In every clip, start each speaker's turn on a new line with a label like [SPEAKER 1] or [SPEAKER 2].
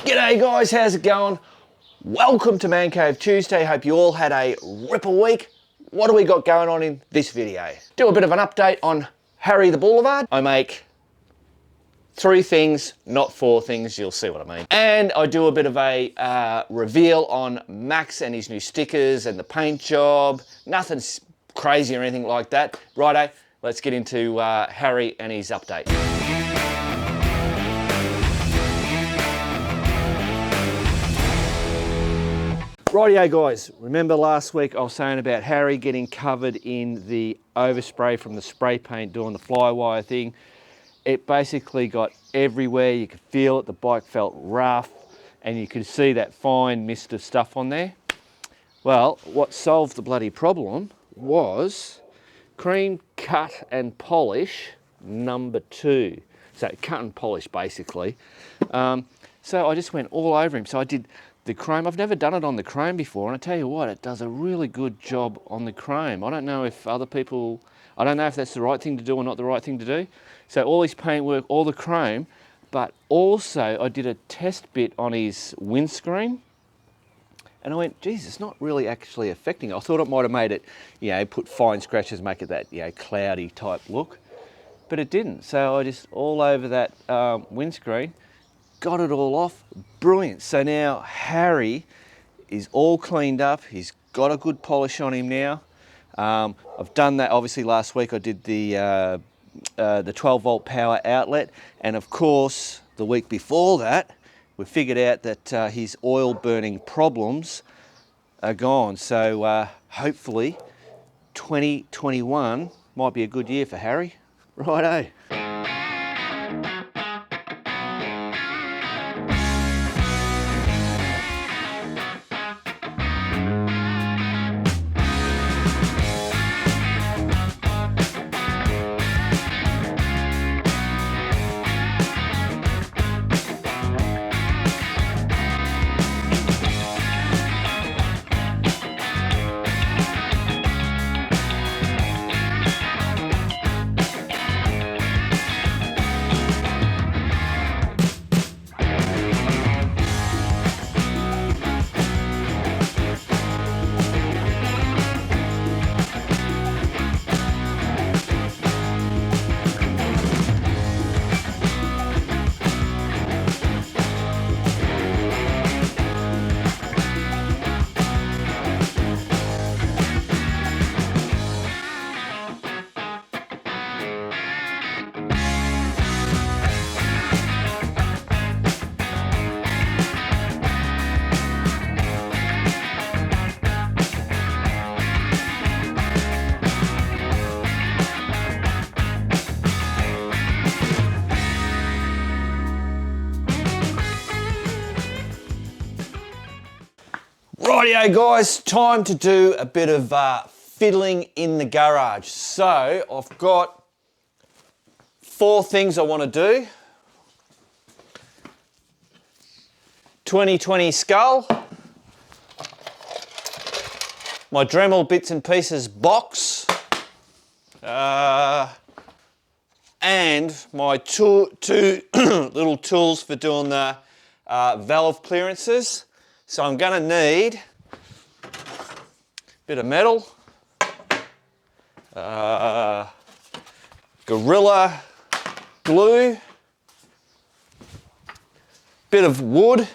[SPEAKER 1] G'day guys, how's it going? Welcome to Man Cave Tuesday. Hope you all had a ripper week. What do we got going on in this video? Do a bit of an update on Harry the Boulevard. I make 3 things, not 4 things, you'll see what I mean. And I do a bit of a reveal on Max and his new stickers and the paint job. Nothing crazy or anything like that. Righto, let's get into Harry and his update. Rightio guys, remember last week I was saying about Harry getting covered in the overspray from the spray paint doing the flywire thing. It basically got everywhere, you could feel it, the bike felt rough and you could see that fine mist of stuff on there. Well, what solved the bloody problem was cream cut and polish number 2. So cut and polish basically. So I just went all over him. So I did the chrome. I've never done it on the chrome before, and I tell you what, it does a really good job on the chrome. I don't know if other people, I don't know if that's the right thing to do or not the right thing to do. So all his paintwork, all the chrome, but also I did a test bit on his windscreen, and I went, geez, it's not really actually affecting it. I thought it might have made it, you know, put fine scratches, make it that, you know, cloudy type look, but it didn't. So I just all over that windscreen, got it all off, brilliant. So now Harry is all cleaned up. He's got a good polish on him now. I've done that, obviously last week I did the 12 volt power outlet. And of course, the week before that, we figured out that his oil burning problems are gone. So hopefully 2021 might be a good year for Harry. Righto. Rightio guys, time to do a bit of fiddling in the garage. So I've got 4 things I want to do. 2020 skull, my Dremel bits and pieces box, and my two little tools for doing the valve clearances. So I'm going to need a bit of metal, Gorilla glue, bit of wood,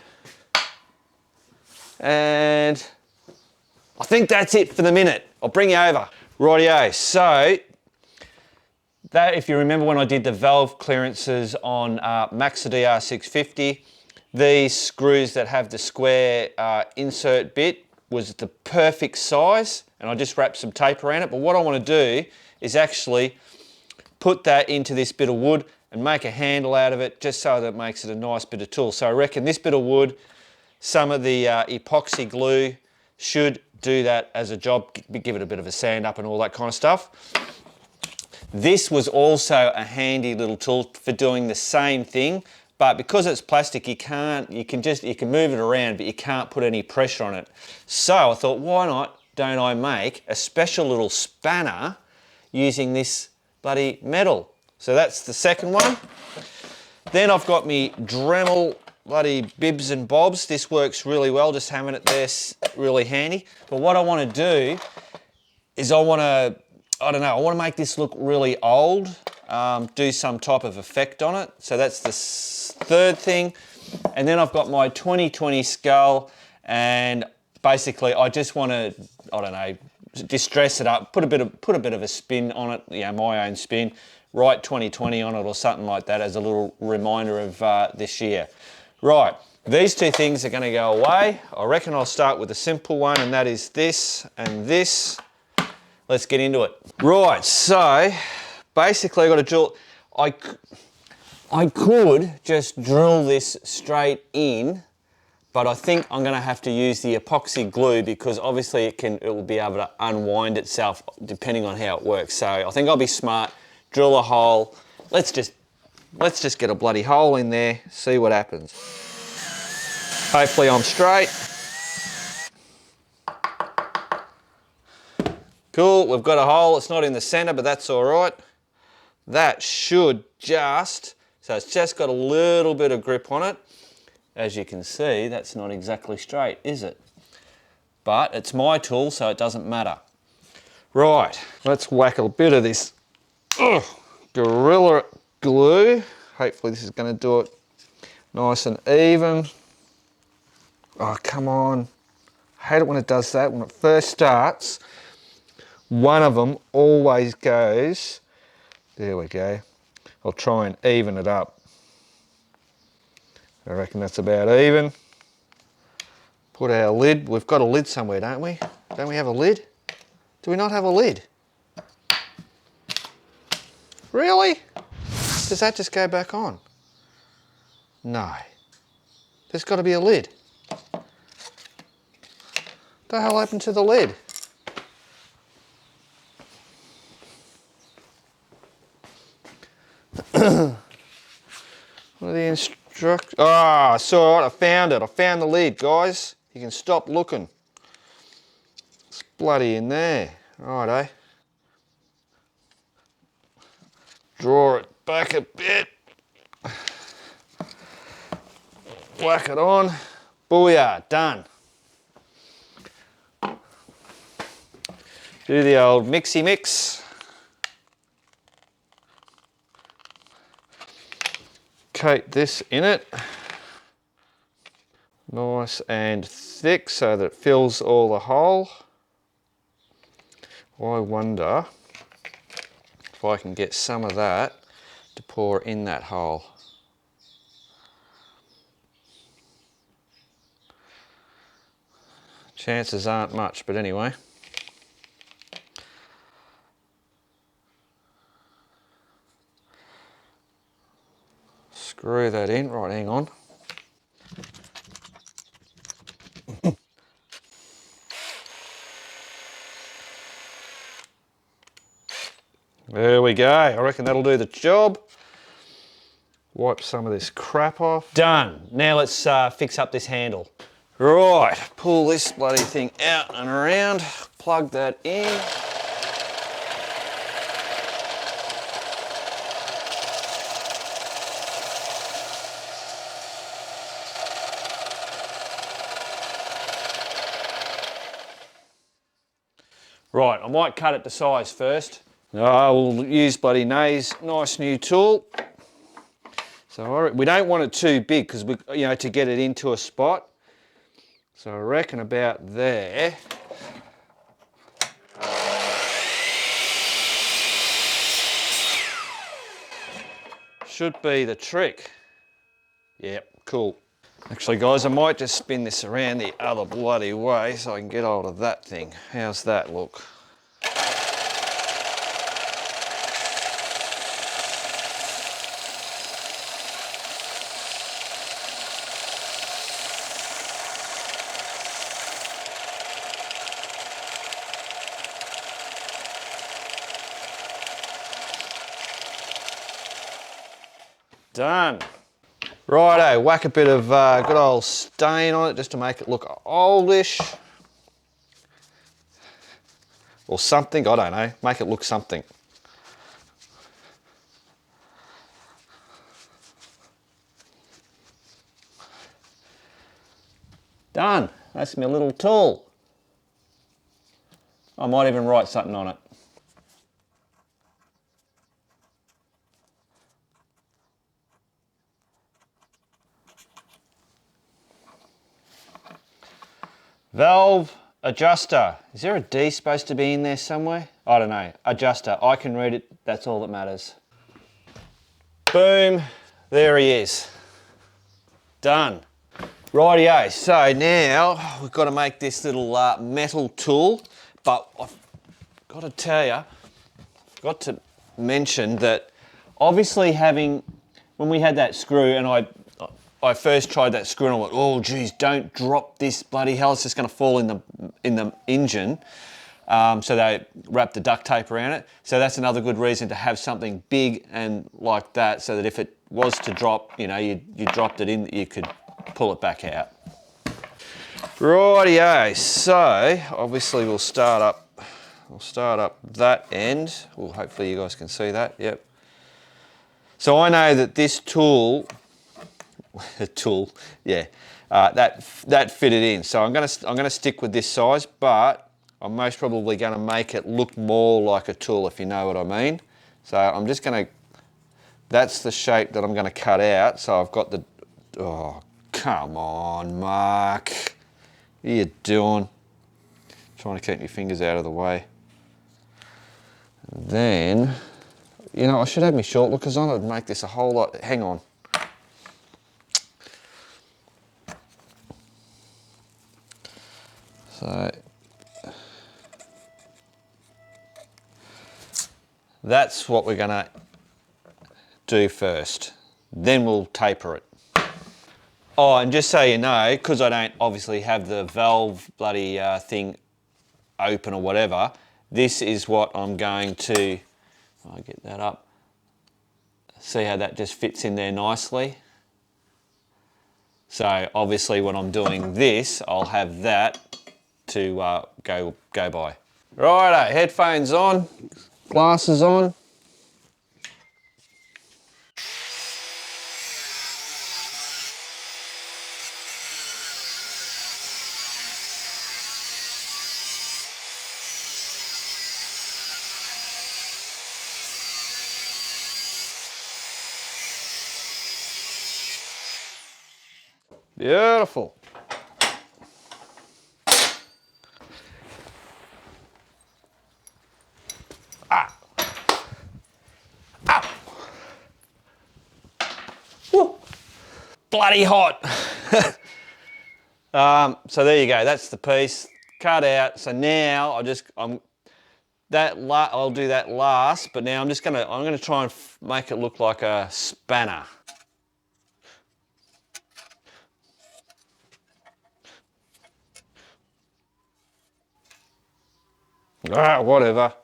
[SPEAKER 1] and I think that's it for the minute. I'll bring you over. Rightio, so that, if you remember when I did the valve clearances on Max the DR650, these screws that have the square insert bit was the perfect size, and I just wrapped some tape around it. But what I want to do is actually put that into this bit of wood and make a handle out of it, just so that it makes it a nice bit of tool. So I reckon this bit of wood, some of the epoxy glue should do that as a job, give it a bit of a sand up and all that kind of stuff. This was also a handy little tool for doing the same thing, but because it's plastic, you can move it around, but you can't put any pressure on it. So I thought, why not don't I make a special little spanner using this bloody metal? So that's the second one. Then I've got me Dremel bloody bibs and bobs. This works really well, just having it there really handy. But what I want to do is I want to make this look really old, do some type of effect on it. So that's the third thing. And then I've got my 2020 skull, and basically I just want to, I don't know, distress it up, put a bit of a spin on it, you know, my own spin, write 2020 on it or something like that as a little reminder of this year. Right, these two things are going to go away. I reckon I'll start with a simple one, and that is this and this. Let's get into it. Right, so basically I've got to drill. I could just drill this straight in, but I think I'm going to have to use the epoxy glue because obviously it will be able to unwind itself depending on how it works. So I think I'll be smart, drill a hole. Let's just get a bloody hole in there, see what happens. Hopefully I'm straight. Cool, we've got a hole. It's not in the center, but that's all right. That should just, so it's just got a little bit of grip on it. As you can see, that's not exactly straight, is it? But it's my tool, so it doesn't matter. Right, let's whack a bit of this Gorilla Glue. Hopefully this is going to do it nice and even. Oh, come on. I hate it when it does that. When it first starts, one of them always goes. There we go. I'll try and even it up. I reckon that's about even. Put our lid. We've got a lid somewhere, don't we? Don't we have a lid? Do we not have a lid? Really? Does that just go back on? No. There's got to be a lid. What the hell happened to the lid? What are the instructions? Ah, it's all right, I found it. I found the lid, guys. You can stop looking. It's bloody in there. Righto. Draw it back a bit. Whack it on. Booyah, done. Do the old mixy mix. Coat this in it. Nice and thick so that it fills all the hole. I wonder if I can get some of that to pour in that hole. Chances aren't much, but anyway. Screw that in. Right, hang on. There we go. I reckon that'll do the job. Wipe some of this crap off. Done. Now let's fix up this handle. Right, pull this bloody thing out and around. Plug that in. Right, I might cut it to size first. I will use bloody Nay's nice new tool. So we don't want it too big because we, to get it into a spot. So I reckon about there. Should be the trick. Yep, cool. Actually, guys, I might just spin this around the other bloody way so I can get hold of that thing. How's that look? Done. Righto, whack a bit of good old stain on it just to make it look oldish. Or something, I don't know, make it look something. Done. That's my little tool. I might even write something on it. Valve adjuster. Is there a D supposed to be in there somewhere? I don't know. Adjuster. I can read it. That's all that matters. Boom. There he is. Done. Rightio. So now we've got to make this little metal tool. But I've got to tell you, forgot to mention that obviously when we had that screw and I first tried that screw and I went, oh geez, don't drop this, bloody hell, it's just going to fall in the engine. So they wrapped the duct tape around it. So that's another good reason to have something big and like that, so that if it was to drop, you know, you dropped it in, you could pull it back out. Rightio, so obviously we'll start up that end. Well, hopefully you guys can see that, yep. So I know that this tool, that fitted in. So I'm gonna stick with this size, but I'm most probably gonna make it look more like a tool, if you know what I mean. So I'm just gonna, that's the shape that I'm gonna cut out. So I've got the, oh, come on, Mark. What are you doing? Trying to keep your fingers out of the way. And then, you know, I should have my short lookers on. It'd make this a whole lot, hang on. So that's what we're gonna do first. Then we'll taper it. Oh, and just so you know, because I don't obviously have the valve bloody thing open or whatever, this is what I'm going to, I'll get that up. See how that just fits in there nicely? So obviously when I'm doing this, I'll have that to go by. Righto, headphones on, glasses on. Beautiful. Ah. Ah. Woo. Bloody hot. So there you go, that's the piece cut out. So now I'll do that last, but now I'm gonna try and make it look like a spanner. Ah, whatever.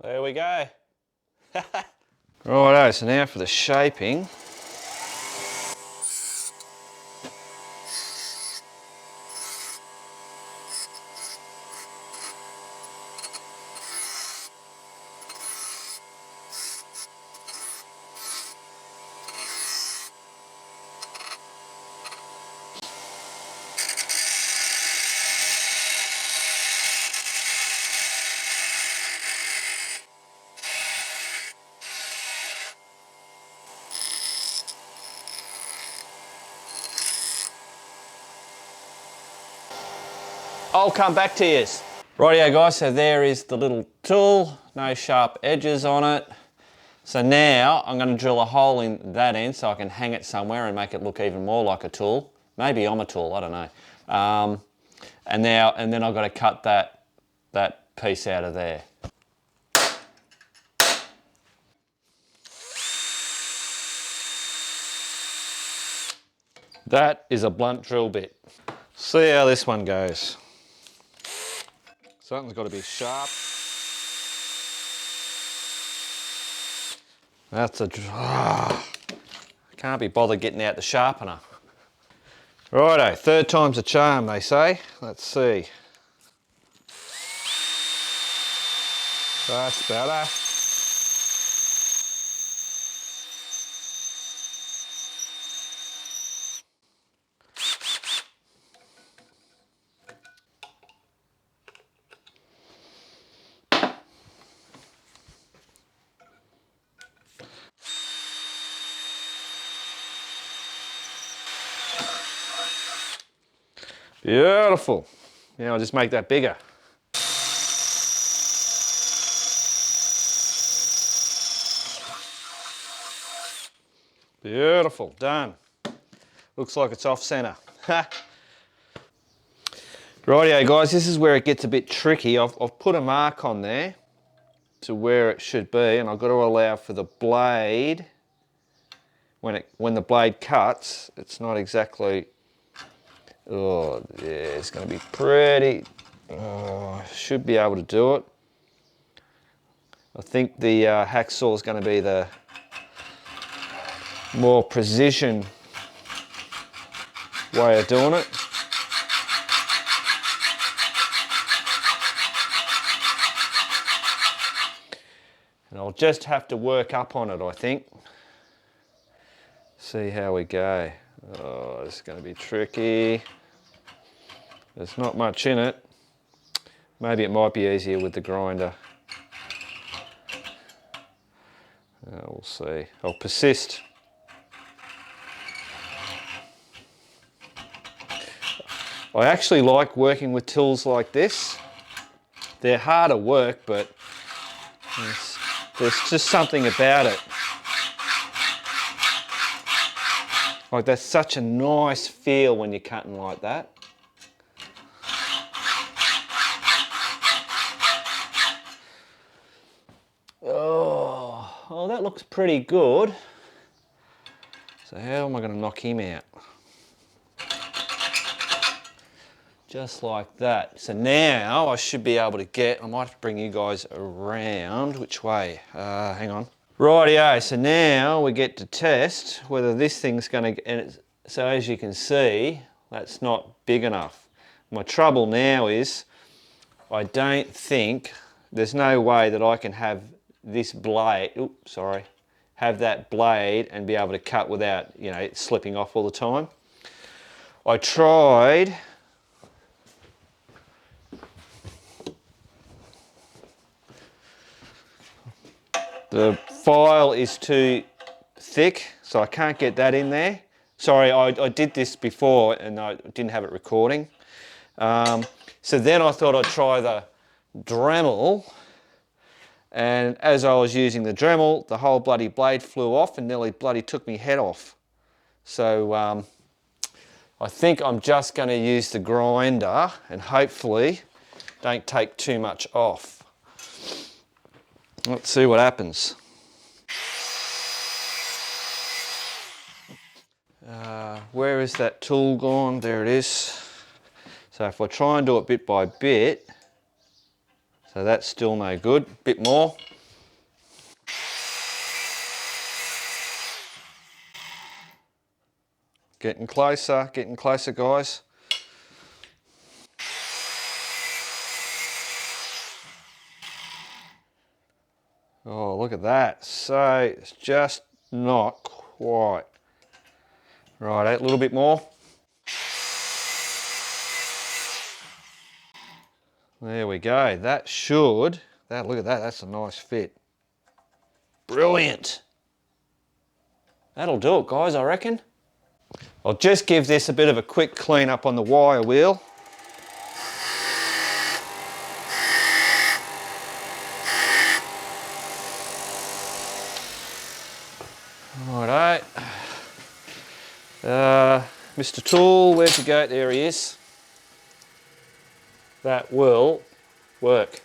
[SPEAKER 1] There we go. Righto, so now for the shaping. I'll come back to you. Rightio guys, so there is the little tool, no sharp edges on it. So now I'm going to drill a hole in that end so I can hang it somewhere and make it look even more like a tool. Maybe I'm a tool, I don't know. And then I've got to cut that piece out of there. That is a blunt drill bit. See how this one goes. Something's got to be sharp. That's a... can't be bothered getting out the sharpener. Righto, third time's a charm, they say. Let's see. That's better. Beautiful. Now I'll just make that bigger. Beautiful, done. Looks like it's off center. Rightio guys, this is where it gets a bit tricky. I've put a mark on there to where it should be, and I've got to allow for the blade, when the blade cuts, it's not exactly, oh yeah, it's going to be pretty, should be able to do it. I think the hacksaw is going to be the more precision way of doing it. And I'll just have to work up on it, I think. See how we go. Oh, this is going to be tricky. There's not much in it. Maybe it might be easier with the grinder. We'll see. I'll persist. I actually like working with tools like this. They're harder work, but there's just something about it. Like, that's such a nice feel when you're cutting like that. Oh, that looks pretty good. So how am I going to knock him out? Just like that. So now I should be able to get, I might have to bring you guys around. Which way? Hang on. Rightio, so now we get to test whether this thing's going to, so as you can see, that's not big enough. My trouble now is, I don't think, there's no way that I can have this blade, have that blade and be able to cut without, you know, it slipping off all the time. I tried, the file is too thick, so I can't get that in there. Sorry, I did this before and I didn't have it recording. So then I thought I'd try the Dremel, and as I was using the Dremel, the whole bloody blade flew off and nearly bloody took me head off. So I think I'm just going to use the grinder and hopefully don't take too much off. Let's see what happens. Where is that tool gone? There it is. So if I try and do it bit by bit, so that's still no good. Bit more. Getting closer guys. Oh, look at that. So it's just not quite. Right, a little bit more. There we go. That should, look at that, that's a nice fit. Brilliant. That'll do it, guys, I reckon. I'll just give this a bit of a quick clean up on the wire wheel. Alright. Mr. Tool, where'd you go? There he is. That will work.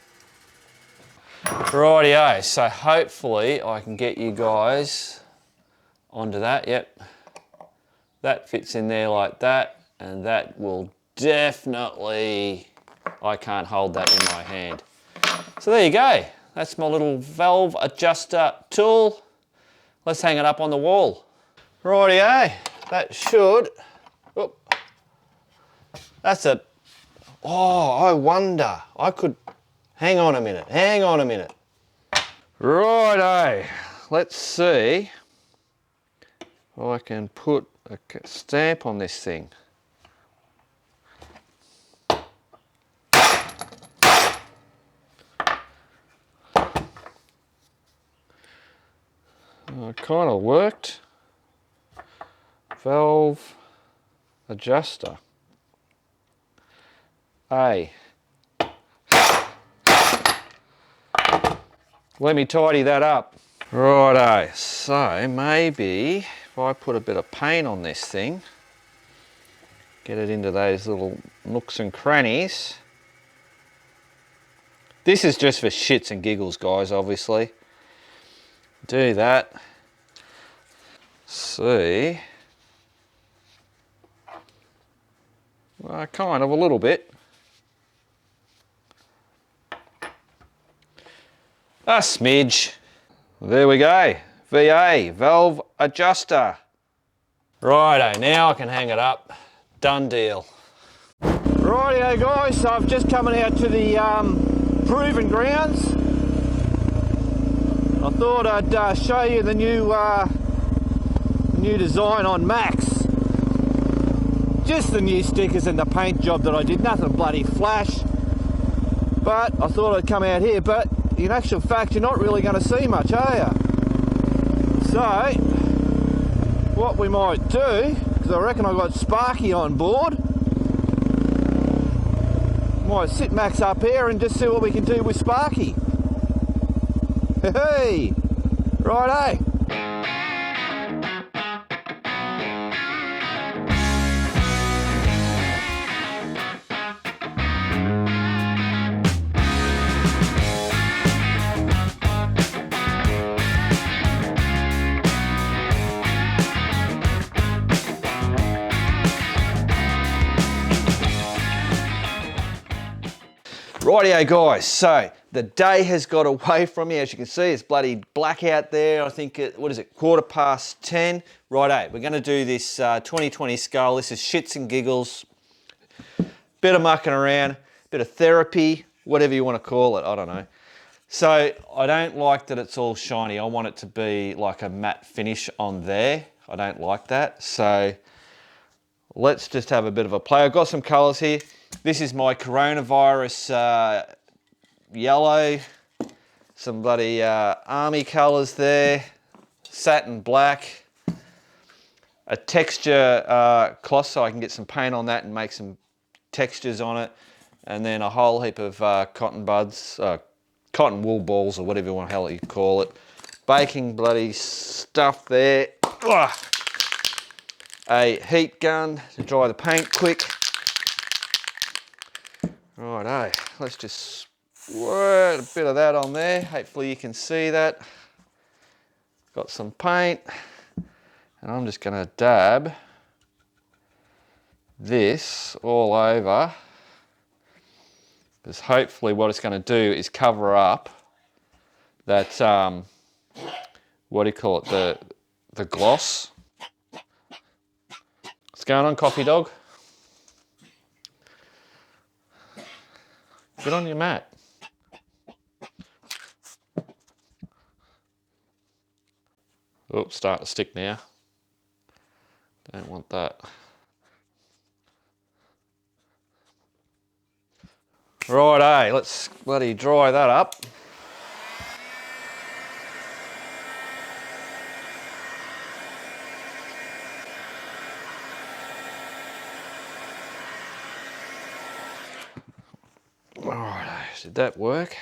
[SPEAKER 1] Rightio, so hopefully I can get you guys onto that. Yep, that fits in there like that, and that will definitely I can't hold that in my hand. So there you go. That's my little valve adjuster tool. Let's hang it up on the wall. Rightio, that should, that's a, oh, I wonder, I could, hang on a minute. Righto, let's see if I can put a stamp on this thing. It kind of worked. Valve adjuster. A. Let me tidy that up. Righto, so maybe if I put a bit of paint on this thing, get it into those little nooks and crannies. This is just for shits and giggles, guys, obviously. Do that. See. Well, kind of a little bit. A smidge. There we go. VA, valve adjuster. Righto, now I can hang it up. Done deal. Rightio guys, so I've just coming out to the proving grounds. I thought I'd show you the new design on Max. Just the new stickers and the paint job that I did, nothing bloody flash. But I thought I'd come out here, but in actual fact you're not really going to see much, are you? So, what we might do, because I reckon I've got Sparky on board, might sit Max up here and just see what we can do with Sparky. Hey, righto. Rightio guys, so the day has got away from me. As you can see, it's bloody black out there. I think, what is it, 10:15. Righto, we're gonna do this 2020 scull. This is shits and giggles. Bit of mucking around, bit of therapy, whatever you wanna call it, I don't know. So I don't like that it's all shiny. I want it to be like a matte finish on there. I don't like that. So let's just have a bit of a play. I've got some colors here. This is my coronavirus yellow, some bloody army colours there, satin black, a texture cloth so I can get some paint on that and make some textures on it, and then a whole heap of cotton buds, cotton wool balls or whatever the hell you call it, baking bloody stuff there, a heat gun to dry the paint quick. Righto, let's just squirt a bit of that on there. Hopefully you can see that. Got some paint, and I'm just gonna dab this all over, because hopefully what it's gonna do is cover up that, what do you call it, the gloss. What's going on, coffee dog? Get on your mat. Oops, starting to stick now. Don't want that. Righto, let's bloody dry that up. Alright, did that work?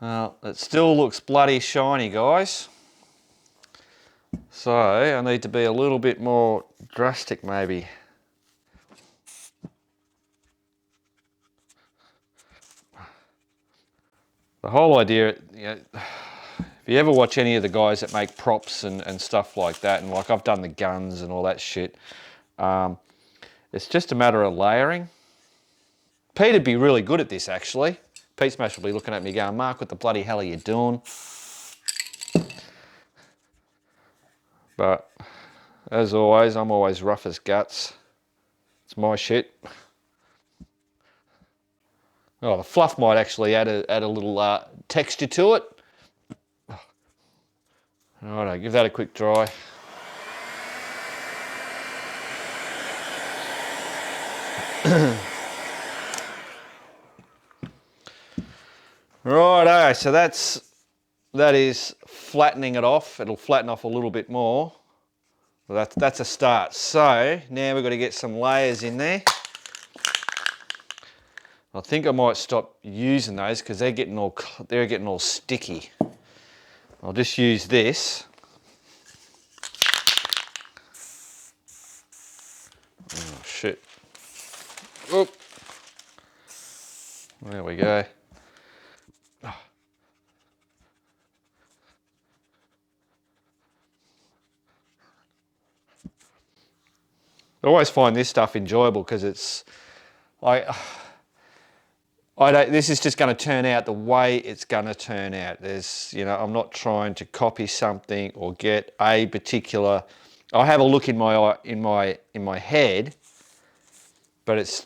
[SPEAKER 1] It still looks bloody shiny, guys. So I need to be a little bit more drastic maybe. The whole idea, you know, if you ever watch any of the guys that make props and stuff like that, and like I've done the guns and all that shit, it's just a matter of layering. Pete'd be really good at this, actually. Pete Smash will be looking at me going, Mark, what the bloody hell are you doing? But as always, I'm always rough as guts. It's my shit. Oh, the fluff might actually add a little texture to it. Righto, give that a quick dry. Righto, so that is flattening it off. It'll flatten off a little bit more. Well, that's a start. So now we've got to get some layers in there. I think I might stop using those because they're getting all sticky. I'll just use this. Oh shit. Oop. There we go. I always find this stuff enjoyable because it's this is just going to turn out the way it's going to turn out. I'm not trying to copy something or get a particular. I have a look in my head, but it's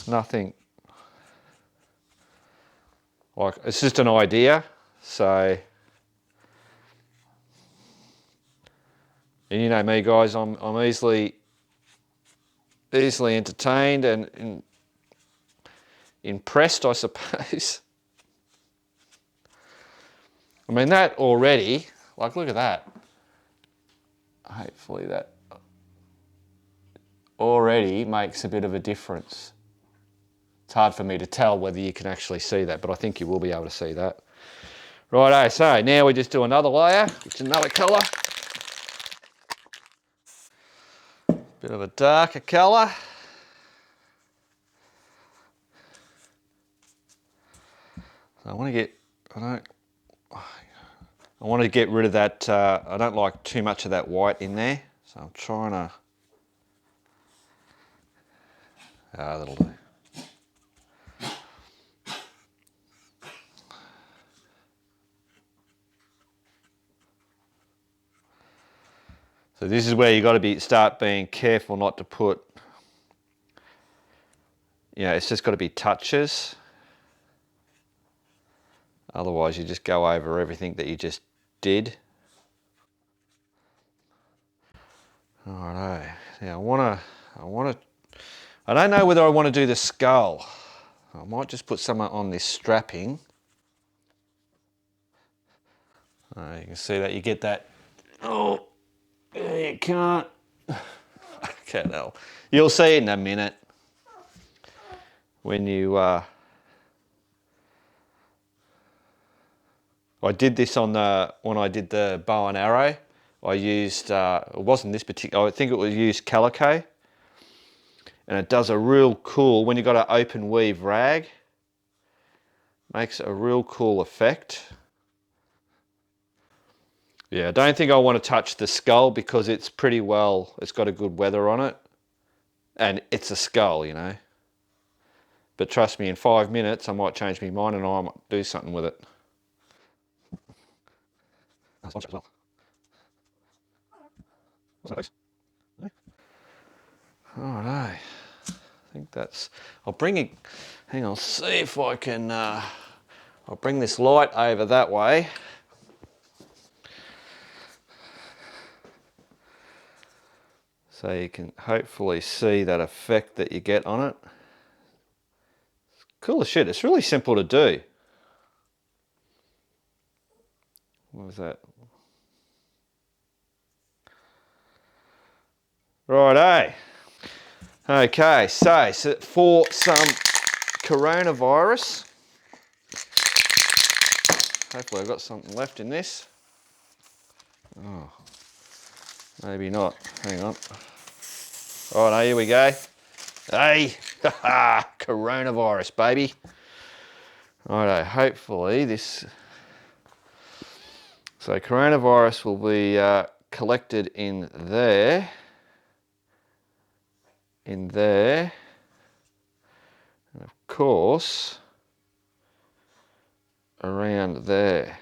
[SPEAKER 1] nothing. Like, it's just an idea, so. And you know me, guys, I'm easily entertained and impressed, I suppose. I mean, that already, like, look at that. Hopefully that already makes a bit of a difference. It's hard for me to tell whether you can actually see that, but I think you will be able to see that. Righto, so now we just do another layer, which is another colour. Bit of a darker colour. So I want to get rid of that. I don't like too much of that white in there, so I'm trying to. That'll do. So this is where you got to start being careful not to put. It's just got to be touches. Otherwise, you just go over everything that you just did. Alright, now I don't know whether I want to do the skull. I might just put some on this strapping. You can see that you get that. Oh, you can't. Okay, no. You'll see it in a minute when you. I did this when I did the bow and arrow. I used it wasn't this particular. I think it was used calico, and it does a real cool when you got an open weave rag. Makes a real cool effect. Yeah, I don't think I want to touch the skull because it's pretty well. It's got a good weather on it, and it's a skull, But trust me, in 5 minutes I might change my mind and I might do something with it. As well. Alright, I think that's. I'll bring it. Hang on, see if I can. I'll bring this light over that way. So you can hopefully see that effect that you get on it. It's cool as shit. It's really simple to do. What was that? Righto. Okay, so for some coronavirus, hopefully I've got something left in this. Oh, maybe not. Hang on. Righto, here we go. Hey, coronavirus, baby. Righto, hopefully this. So coronavirus will be collected in there. in there. And of course, around there.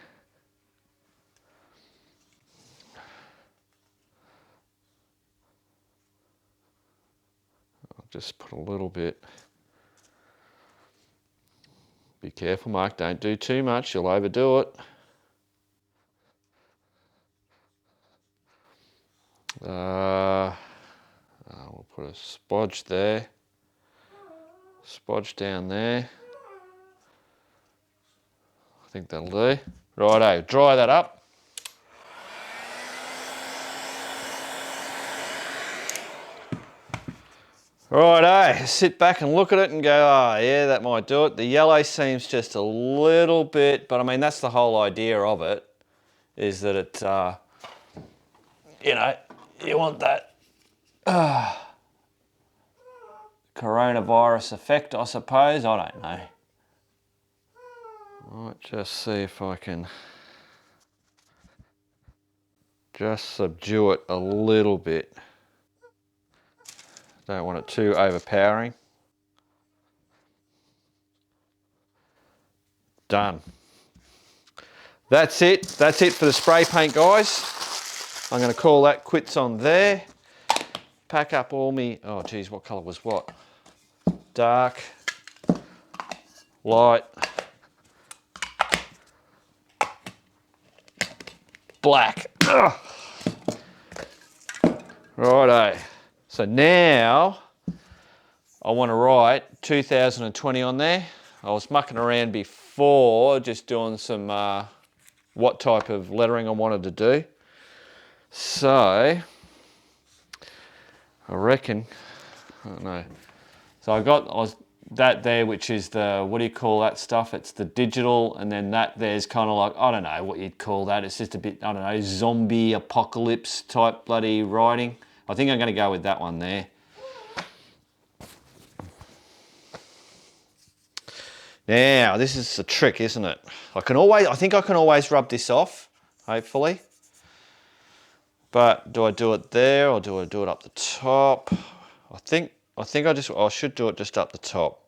[SPEAKER 1] I'll just put a little bit. Be careful, Mark, don't do too much, you'll overdo it. We'll put a spodge there, spodge down there. I think that'll do. Righto, dry that up. Righto, sit back and look at it and go, oh yeah, that might do it. The yellow seems just a little bit, but I mean, that's the whole idea of it, is that it, you know, you want that coronavirus effect, I suppose. I don't know. I might just see if I can just subdue it a little bit. Don't want it too overpowering. Done. That's it. That's it for the spray paint, guys. I'm going to call that quits on there. Pack up all me, oh geez, what colour was what? Dark, light, black. Ugh. Righto. So now I want to write 2020 on there. I was mucking around before, just doing some what type of lettering I wanted to do. So I reckon, I don't know. So I was that there, which is the, what do you call that stuff? It's the digital, and then that there's kind of like, I don't know what you'd call that. It's just a bit, I don't know, zombie apocalypse type bloody writing. I think I'm going to go with that one there. Now, this is a trick, isn't it? I think I can always rub this off, hopefully. But do I do it there or do I do it up the top? I think I should do it just up the top.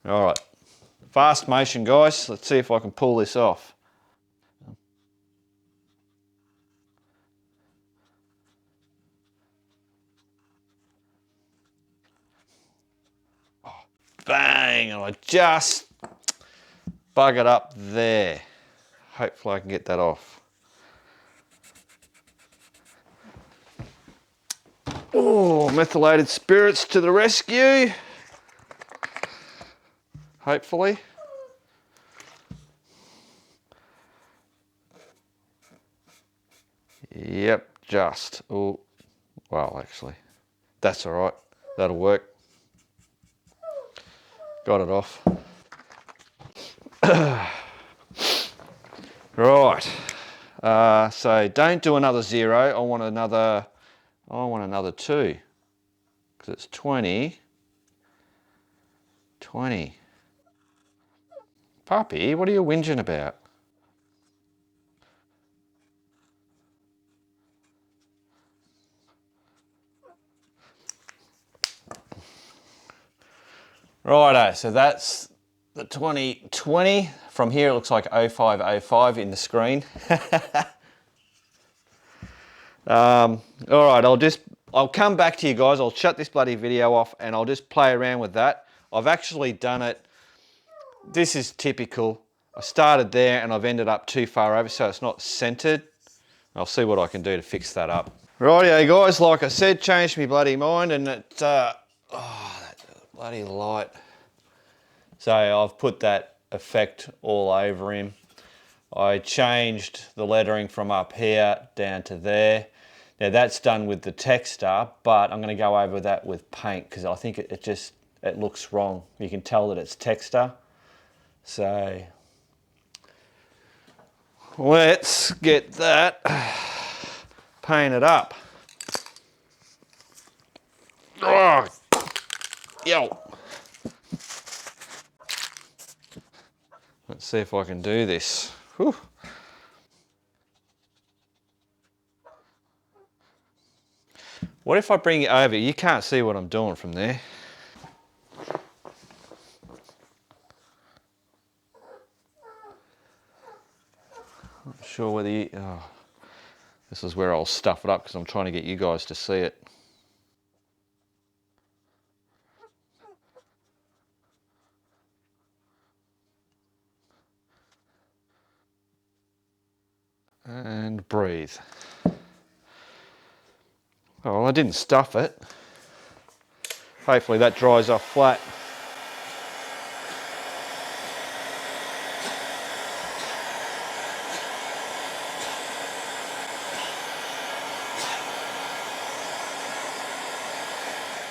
[SPEAKER 1] All right, fast motion, guys. Let's see if I can pull this off. Bang, and I just bug it up there. Hopefully I can get that off. Oh, methylated spirits to the rescue. Hopefully. Yep, just. Oh, well, actually, that's all right. That'll work. Got it off. Right. So don't do another 0. I want another 2. Because it's 20. 20. Puppy, what are you whinging about? Righto, so that's the 2020. From here it looks like 0505 in the screen. All right, I'll come back to you guys. I'll shut this bloody video off and I'll just play around with that. I've actually done it. This is typical. I started there and I've ended up too far over, so it's not centered. I'll see what I can do to fix that up. Rightio guys, like I said, changed me bloody mind, and it, that bloody light. So I've put that effect all over him. I changed the lettering from up here down to there. Now that's done with the texture, but I'm going to go over that with paint because I think it looks wrong. You can tell that it's texture. So let's get that painted up. Oh, yo. Let's see if I can do this. Whew. What if I bring it over? You can't see what I'm doing from there. Not sure whether you... Oh, this is where I'll stuff it up because I'm trying to get you guys to see it. And breathe. Oh, well, I didn't stuff it. Hopefully that dries off flat.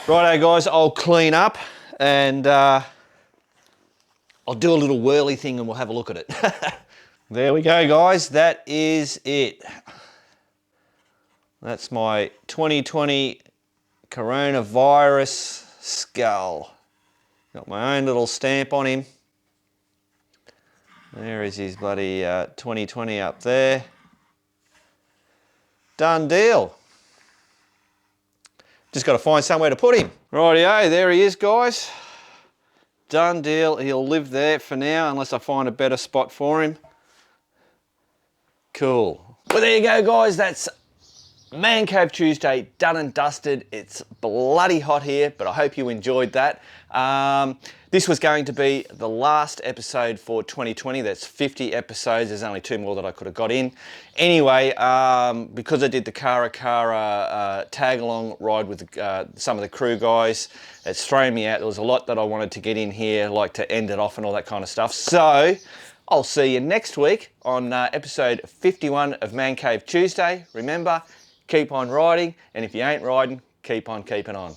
[SPEAKER 1] Righto guys, I'll clean up and I'll do a little whirly thing and we'll have a look at it. There we go guys, that is it. That's my 2020 coronavirus skull. Got my own little stamp on him. There is his bloody 2020 up there. Done deal. Just got to find somewhere to put him. Rightio, there he is guys. Done deal, he'll live there for now unless I find a better spot for him. Cool. Well there you go guys, that's Man Cave Tuesday done and dusted. It's bloody hot here, but I hope you enjoyed that. This was going to be the last episode for 2020. That's 50 episodes. There's only 2 more that I could have got in. Anyway, because I did the Kara tag-along ride with some of the crew guys, it's thrown me out. There was a lot that I wanted to get in here, like to end it off and all that kind of stuff. So I'll see you next week on episode 51 of Man Cave Tuesday. Remember, keep on riding, and if you ain't riding, keep on keeping on.